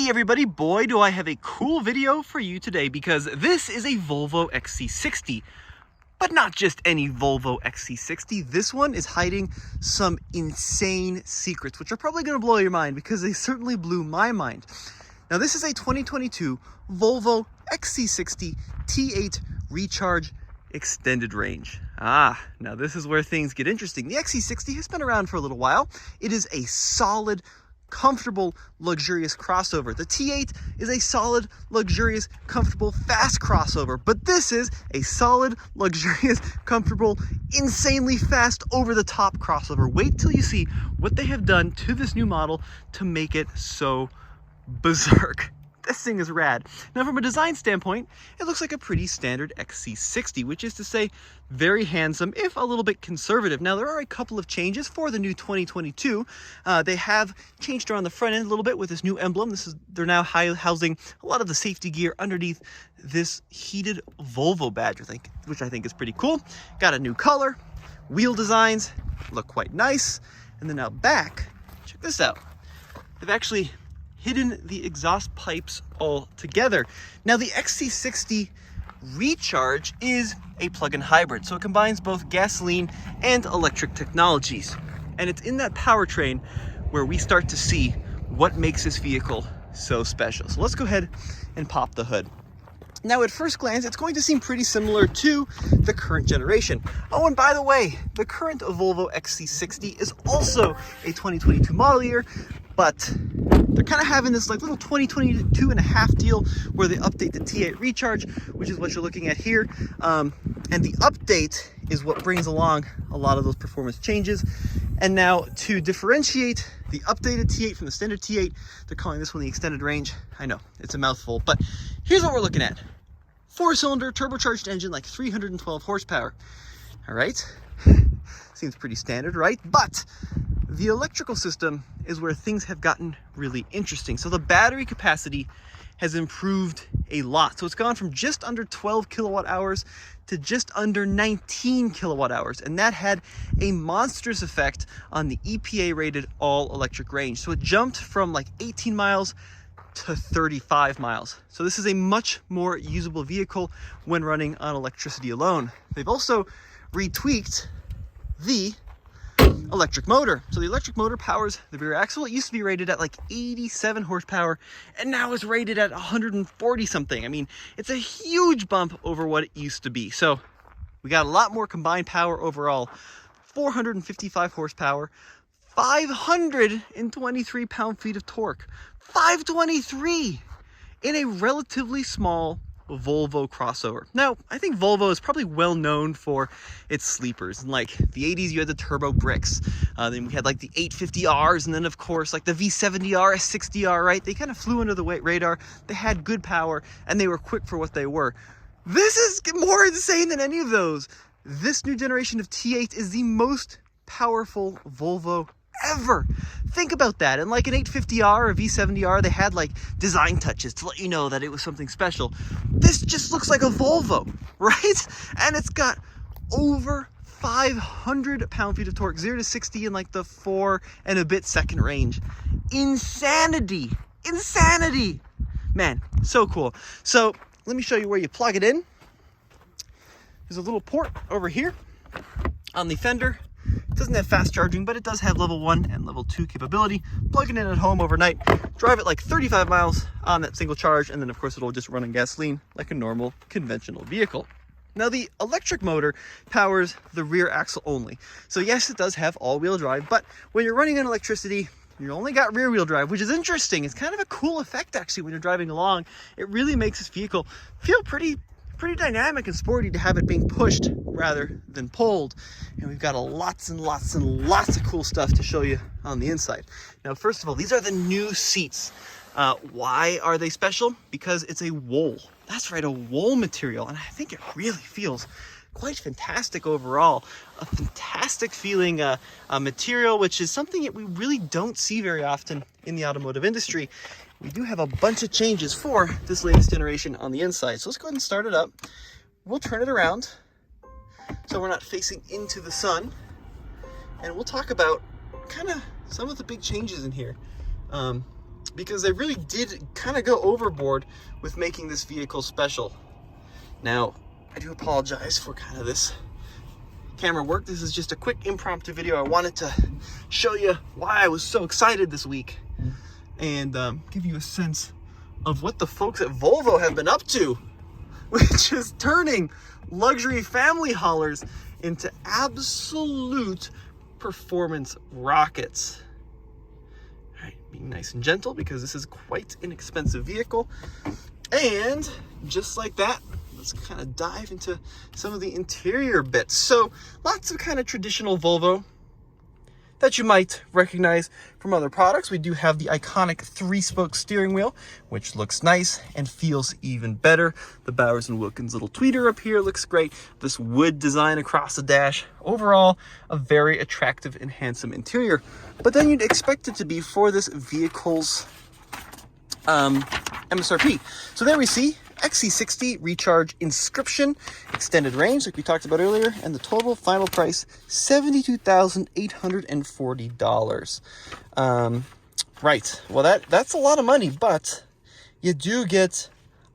Hey everybody, boy do I have a cool video for you today because this is a Volvo XC60. But not just any Volvo XC60, this one is hiding some insane secrets, which are probably going to blow your mind because they certainly blew my mind. Now this is a 2022 Volvo XC60 T8 Recharge extended range. Now this is where things get interesting. The XC60 has been around for a little while. It is a solid, comfortable, luxurious crossover. The T8 is a solid, luxurious, comfortable, fast crossover, but this is a solid, luxurious, comfortable, insanely fast, over-the-top crossover. Wait till you see what they have done to this new model to make it so berserk. This thing is rad. Now from a design standpoint, it looks like a pretty standard XC60, which is to say very handsome, if a little bit conservative. Now there are a couple of changes for the new 2022. They have changed around the front end a little bit with this new emblem. They're now housing a lot of the safety gear underneath this heated Volvo badge, which I think is pretty cool. Got a new color, wheel designs look quite nice. And then out back, check this out. They've actually hidden the exhaust pipes all together. Now the XC60 Recharge is a plug-in hybrid, so it combines both gasoline and electric technologies. And it's in that powertrain where we start to see what makes this vehicle so special. So let's go ahead and pop the hood. Now at first glance, it's going to seem pretty similar to the current generation. Oh, and by the way, the current Volvo XC60 is also a 2022 model year, but they're kind of having this like little 2022 and a half deal where they update the T8 Recharge, which is what you're looking at here. And the update is what brings along a lot of those performance changes. And now to differentiate the updated T8 from the standard T8, they're calling this one the extended range. I know, it's a mouthful, but here's what we're looking at. 4-cylinder turbocharged engine, like 312 horsepower. All right, seems pretty standard, right? But the electrical system is where things have gotten really interesting. So the battery capacity has improved a lot. So it's gone from just under 12 kilowatt hours to just under 19 kilowatt hours. And that had a monstrous effect on the EPA rated all electric range. So it jumped from like 18 miles to 35 miles. So this is a much more usable vehicle when running on electricity alone. They've also retweaked the electric motor. So the electric motor powers the rear axle. It used to be rated at like 87 horsepower and now is rated at 140 something. I mean, it's a huge bump over what it used to be. So we got a lot more combined power overall. 455 horsepower, 523 pound-feet of torque. 523 in a relatively small Volvo crossover. Now, I think Volvo is probably well known for its sleepers. In like the 80s, you had the turbo bricks. Then we had like the 850Rs, and then of course like the V70R, S60R, right? They kind of flew under the radar. They had good power, and they were quick for what they were. This is more insane than any of those. This new generation of T8 is the most powerful Volvo ever. Think about that. And like an 850R or V70R, they had like design touches to let you know that it was something special. This just looks like a Volvo, right? And it's got over 500 pound-feet of torque, 0 to 60 in like the 4 and a bit second range. Insanity. Insanity. Man, so cool. So let me show you where you plug it in. There's a little port over here on the fender. It doesn't have fast charging, but it does have level 1 and level 2 capability. Plug it in at home overnight, drive it like 35 miles on that single charge, and then of course it'll just run on gasoline like a normal conventional vehicle. Now the electric motor powers the rear axle only. So yes, it does have all-wheel drive, but when you're running on electricity, you only got rear-wheel drive, which is interesting. It's kind of a cool effect actually when you're driving along. It really makes this vehicle feel pretty dynamic and sporty to have it being pushed rather than pulled. And we've got lots and lots and lots of cool stuff to show you on the inside. Now, first of all, these are the new seats. Why are they special? Because it's a wool. That's right, a wool material. And I think it really feels quite fantastic overall. A fantastic feeling material, which is something that we really don't see very often in the automotive industry. We do have a bunch of changes for this latest generation on the inside. So let's go ahead and start it up. We'll turn it around so we're not facing into the sun. And we'll talk about kind of some of the big changes in here. because they really did kind of go overboard with making this vehicle special. Now, I do apologize for kind of this camera work. This is just a quick impromptu video. I wanted to show you why I was so excited this week and give you a sense of what the folks at Volvo have been up to, which is turning luxury family haulers into absolute performance rockets. All right, being nice and gentle because this is quite an expensive vehicle. And just like that, let's kind of dive into some of the interior bits. So lots of kind of traditional Volvo that you might recognize from other products. We do have the iconic 3-spoke steering wheel, which looks nice and feels even better. The Bowers & Wilkins little tweeter up here looks great. This wood design across the dash. Overall, a very attractive and handsome interior. But then you'd expect it to be for this vehicle's MSRP. So there we see XC60 Recharge Inscription, extended range like we talked about earlier, and the total final price, $72,840. Right, well that's a lot of money, but you do get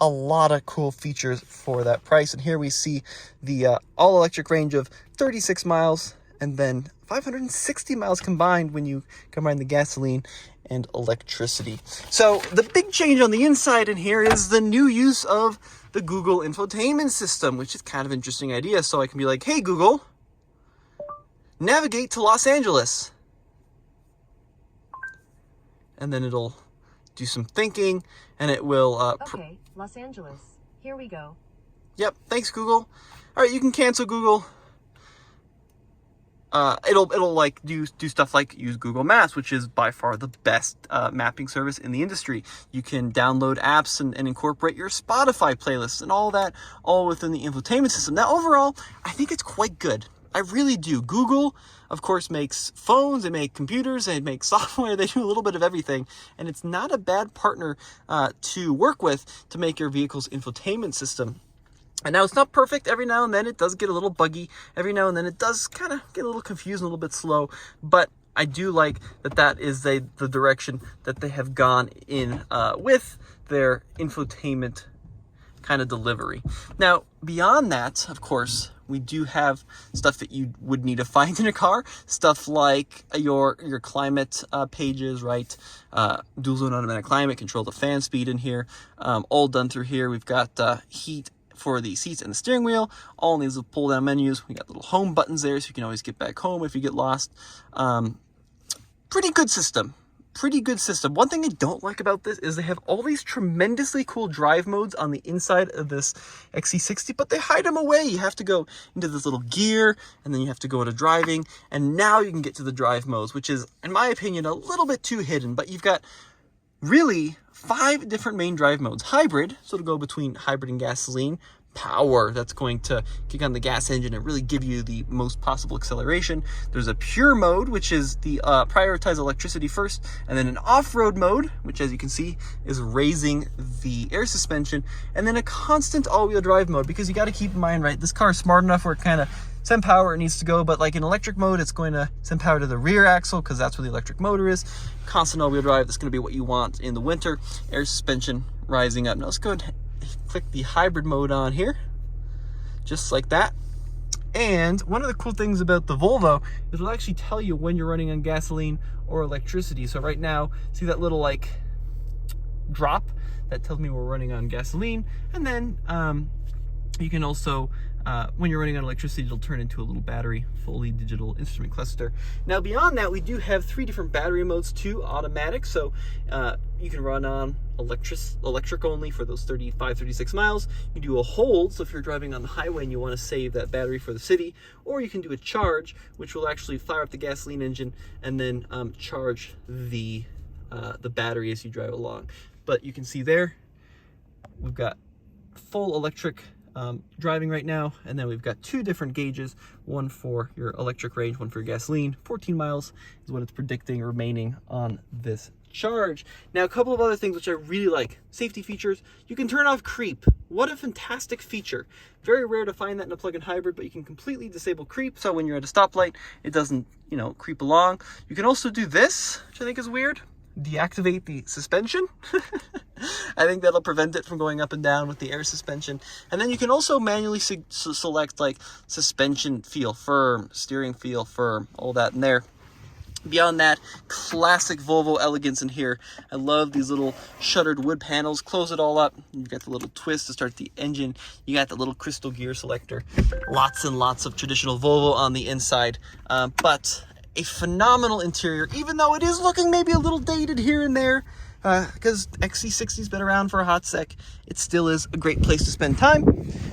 a lot of cool features for that price. And here we see the all-electric range of 36 miles, and then 560 miles combined when you combine the gasoline and electricity. So the big change on the inside in here is the new use of the Google Infotainment system, which is kind of an interesting idea. So I can be like, hey Google, navigate to Los Angeles. And then it'll do some thinking and it will... okay, Los Angeles, here we go. Yep, thanks Google. All right, you can cancel Google. It'll like do stuff like use Google Maps, which is by far the best mapping service in the industry. You can download apps and incorporate your Spotify playlists and all that, all within the infotainment system. Now, overall, I think it's quite good. I really do. Google, of course, makes phones, they make computers, they make software, they do a little bit of everything. And it's not a bad partner to work with to make your vehicle's infotainment system. And now it's not perfect. Every now and then it does get a little buggy. Every now and then it does kind of get a little confused, a little bit slow. But I do like that is the direction that they have gone in with their infotainment kind of delivery. Now, beyond that, of course, we do have stuff that you would need to find in a car. Stuff like your climate pages, right? Dual zone automatic climate, control the fan speed in here. All done through here. We've got heat for the seats and the steering wheel, all in these little pull down menus. We got little home buttons there so you can always get back home if you get lost. Pretty good system. One thing I don't like about this is they have all these tremendously cool drive modes on the inside of this XC60, but they hide them away. You have to go into this little gear, and then you have to go into driving, and now you can get to the drive modes, which is, in my opinion, a little bit too hidden. But you've got really 5 different main drive modes. Hybrid, so it'll go between hybrid and gasoline. Power, that's going to kick on the gas engine and really give you the most possible acceleration. There's a pure mode, which is the prioritize electricity first, and then an off-road mode, which as you can see is raising the air suspension, and then a constant all-wheel drive mode, because you got to keep in mind, right, this car is smart enough where it kind of send power where it needs to go, but like in electric mode, it's going to send power to the rear axle because that's where the electric motor is. Constant all-wheel drive, that's going to be what you want in the winter. Air suspension rising up. Now let's go ahead and click the hybrid mode on here, just like that. And one of the cool things about the Volvo is it'll actually tell you when you're running on gasoline or electricity. So right now, see that little like drop? That tells me we're running on gasoline. And then you can also, when you're running on electricity, it'll turn into a little battery, fully digital instrument cluster. Now beyond that, we do have 3 different battery modes too, automatic. So you can run on electric only for those 36 miles. You do a hold, so if you're driving on the highway and you want to save that battery for the city, or you can do a charge, which will actually fire up the gasoline engine and then charge the battery as you drive along. But you can see there, we've got full electric driving right now, and then we've got 2 different gauges, one for your electric range, one for your gasoline. 14 miles is what it's predicting remaining on this charge. Now, a couple of other things which I really like. Safety features. You can turn off creep. What a fantastic feature. Very rare to find that in a plug-in hybrid, but you can completely disable creep, so when you're at a stoplight, it doesn't, creep along. You can also do this, which I think is weird. deactivate the suspension. I think that'll prevent it from going up and down with the air suspension. And then you can also manually select like suspension feel firm, steering feel firm, all that in there. Beyond that, classic Volvo elegance in here. I love these little shuttered wood panels. Close it all up. You've got the little twist to start the engine. You got the little crystal gear selector. Lots and lots of traditional Volvo on the inside. But a phenomenal interior, even though it is looking maybe a little dated here and there, because XC60's been around for a hot sec. It still is a great place to spend time.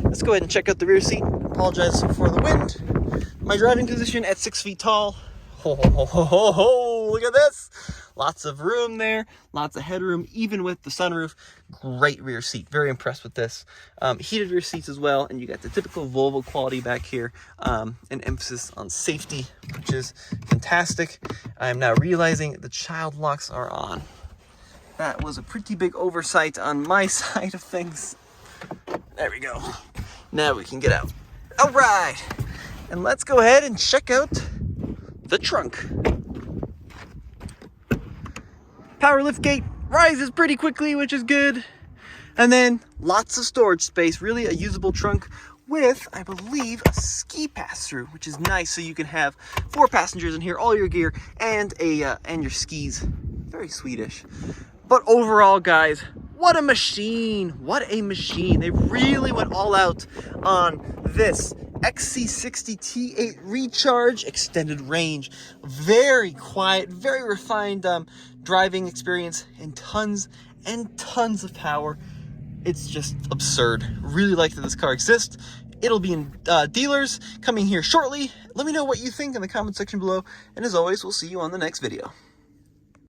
Let's go ahead and check out the rear seat. Apologize for the wind. My driving position at 6 feet tall. Ho, ho, ho, ho, ho, ho. Look at this. Lots of room there, lots of headroom, even with the sunroof. Great rear seat. Very impressed with this. Heated rear seats as well, and you got the typical Volvo quality back here. An emphasis on safety, which is fantastic. I am now realizing the child locks are on. That was a pretty big oversight on my side of things. There we go. Now we can get out. All right, and let's go ahead and check out the trunk. Power liftgate rises pretty quickly, which is good. And then lots of storage space, really a usable trunk with, I believe, a ski pass-through, which is nice. So you can have 4 passengers in here, all your gear, and your skis. Very Swedish. But overall, guys, what a machine. What a machine. They really went all out on this XC60 T8 Recharge extended range. Very quiet, very refined driving experience, and tons of power. It's just absurd. Really like that this car exists. It'll be in dealers coming here shortly. Let me know what you think in the comment section below. And as always, we'll see you on the next video.